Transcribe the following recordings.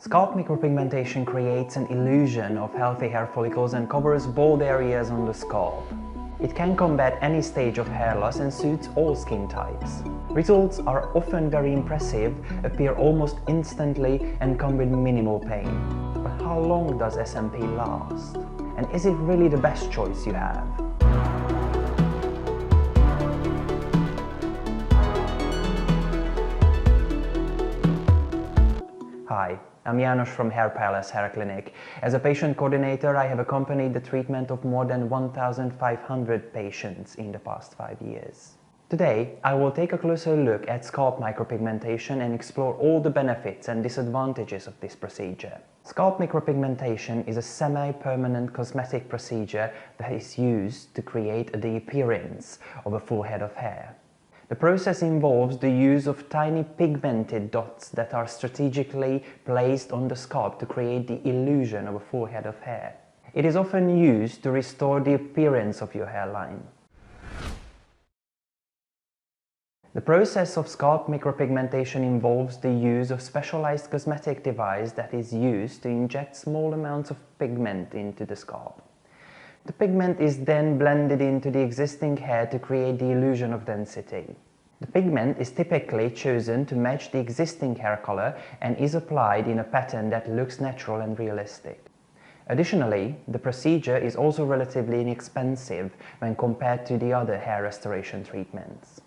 Scalp micropigmentation creates an illusion of healthy hair follicles and covers bald areas on the scalp. It can combat any stage of hair loss and suits all skin types. Results are often very impressive, appear almost instantly and come with minimal pain. But how long does SMP last? And is it really the best choice you have? Hi, I'm János from HairPalace Hair Clinic. As a patient coordinator, I have accompanied the treatment of more than 1,500 patients in the past 5 years. Today, I will take a closer look at scalp micropigmentation and explore all the benefits and disadvantages of this procedure. Scalp micropigmentation is a semi-permanent cosmetic procedure that is used to create the appearance of a full head of hair. The process involves the use of tiny pigmented dots that are strategically placed on the scalp to create the illusion of a full head of hair. It is often used to restore the appearance of your hairline. The process of scalp micropigmentation involves the use of specialized cosmetic device that is used to inject small amounts of pigment into the scalp. The pigment is then blended into the existing hair to create the illusion of density. The pigment is typically chosen to match the existing hair color and is applied in a pattern that looks natural and realistic. Additionally, the procedure is also relatively inexpensive when compared to the other hair restoration treatments.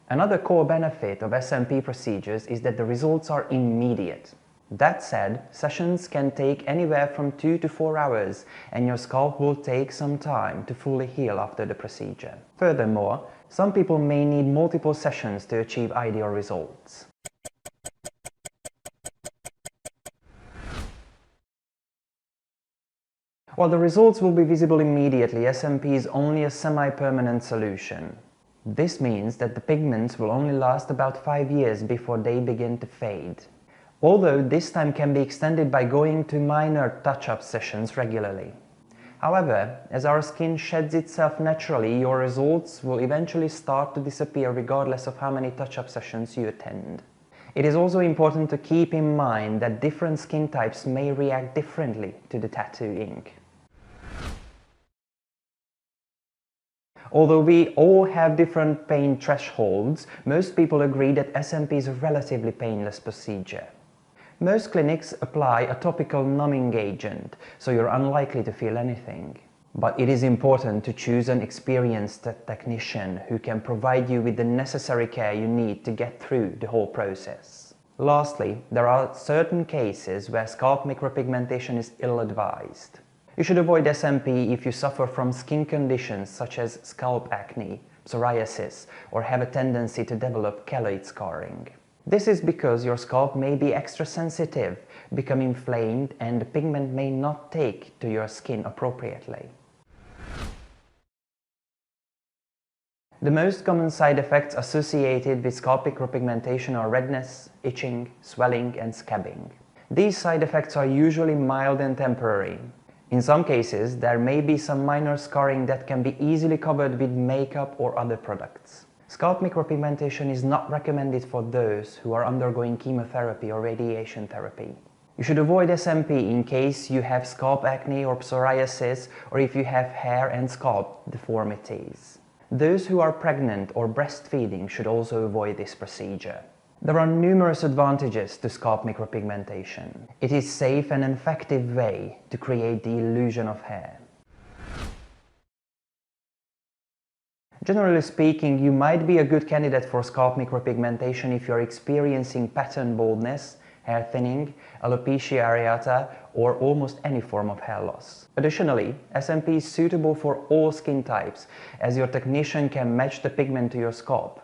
Another core benefit of SMP procedures is that the results are immediate. That said, sessions can take anywhere from 2 to 4 hours, and your scalp will take some time to fully heal after the procedure. Furthermore, some people may need multiple sessions to achieve ideal results. While the results will be visible immediately, SMP is only a semi-permanent solution. This means that the pigments will only last about 5 years before they begin to fade. Although this time can be extended by going to minor touch-up sessions regularly. However, as our skin sheds itself naturally, your results will eventually start to disappear regardless of how many touch-up sessions you attend. It is also important to keep in mind that different skin types may react differently to the tattoo ink. Although we all have different pain thresholds, most people agree that SMP is a relatively painless procedure. Most clinics apply a topical numbing agent, so you're unlikely to feel anything. But it is important to choose an experienced technician who can provide you with the necessary care you need to get through the whole process. Lastly, there are certain cases where scalp micropigmentation is ill-advised. You should avoid SMP if you suffer from skin conditions such as scalp acne, psoriasis, or have a tendency to develop keloid scarring. This is because your scalp may be extra sensitive, become inflamed, and the pigment may not take to your skin appropriately. The most common side effects associated with scalp micropigmentation are redness, itching, swelling, and scabbing. These side effects are usually mild and temporary. In some cases, there may be some minor scarring that can be easily covered with makeup or other products. Scalp micropigmentation is not recommended for those who are undergoing chemotherapy or radiation therapy. You should avoid SMP in case you have scalp acne or psoriasis, or if you have hair and scalp deformities. Those who are pregnant or breastfeeding should also avoid this procedure. There are numerous advantages to scalp micropigmentation. It is a safe and effective way to create the illusion of hair. Generally speaking, you might be a good candidate for scalp micropigmentation if you're experiencing pattern baldness, hair thinning, alopecia areata, or almost any form of hair loss. Additionally, SMP is suitable for all skin types, as your technician can match the pigment to your scalp.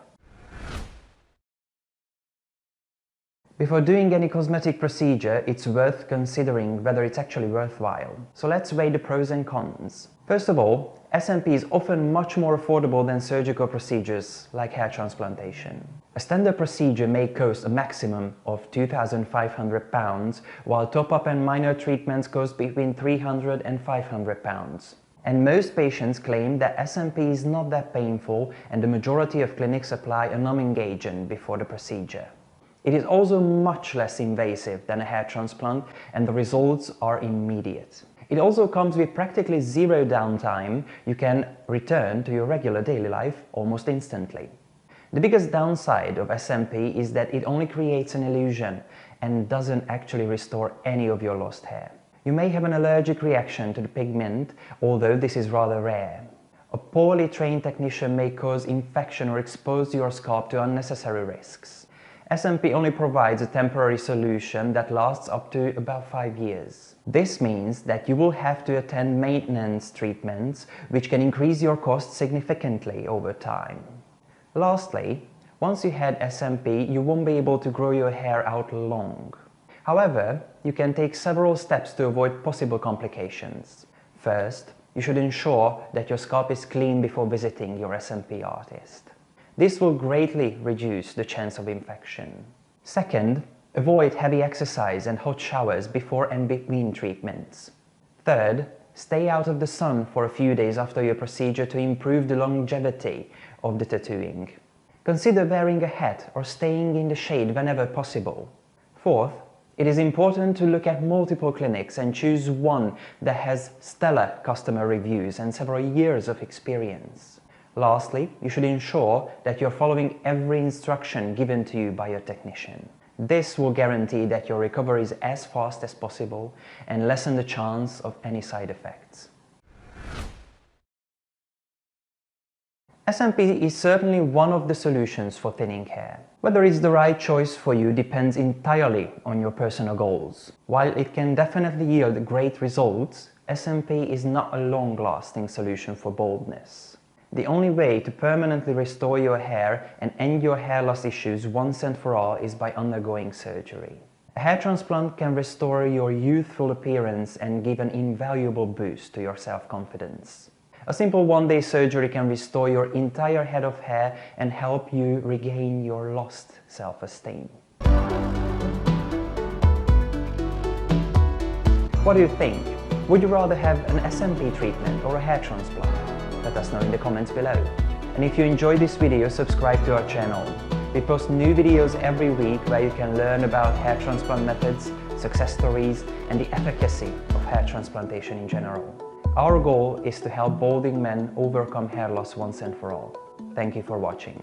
Before doing any cosmetic procedure, it's worth considering whether it's actually worthwhile. So let's weigh the pros and cons. First of all, SMP is often much more affordable than surgical procedures like hair transplantation. A standard procedure may cost a maximum of £2,500, while top-up and minor treatments cost between £300 and £500. And most patients claim that SMP is not that painful, and the majority of clinics apply a numbing agent before the procedure. It is also much less invasive than a hair transplant, and the results are immediate. It also comes with practically zero downtime. You can return to your regular daily life almost instantly. The biggest downside of SMP is that it only creates an illusion and doesn't actually restore any of your lost hair. You may have an allergic reaction to the pigment, although this is rather rare. A poorly trained technician may cause infection or expose your scalp to unnecessary risks. SMP only provides a temporary solution that lasts up to about 5 years. This means that you will have to attend maintenance treatments, which can increase your costs significantly over time. Lastly, once you had SMP, you won't be able to grow your hair out long. However, you can take several steps to avoid possible complications. First, you should ensure that your scalp is clean before visiting your SMP artist. This will greatly reduce the chance of infection. Second, avoid heavy exercise and hot showers before and between treatments. Third, stay out of the sun for a few days after your procedure to improve the longevity of the tattooing. Consider wearing a hat or staying in the shade whenever possible. Fourth, it is important to look at multiple clinics and choose one that has stellar customer reviews and several years of experience. Lastly, you should ensure that you're following every instruction given to you by your technician. This will guarantee that your recovery is as fast as possible and lessen the chance of any side effects. SMP is certainly one of the solutions for thinning hair. Whether it's the right choice for you depends entirely on your personal goals. While it can definitely yield great results, SMP is not a long-lasting solution for baldness. The only way to permanently restore your hair and end your hair loss issues once and for all is by undergoing surgery. A hair transplant can restore your youthful appearance and give an invaluable boost to your self-confidence. A simple one-day surgery can restore your entire head of hair and help you regain your lost self-esteem. What do you think? Would you rather have an SMP treatment or a hair transplant? Let us know in the comments below. And if you enjoyed this video, subscribe to our channel. We post new videos every week where you can learn about hair transplant methods, success stories, and the efficacy of hair transplantation in general. Our goal is to help balding men overcome hair loss once and for all. Thank you for watching.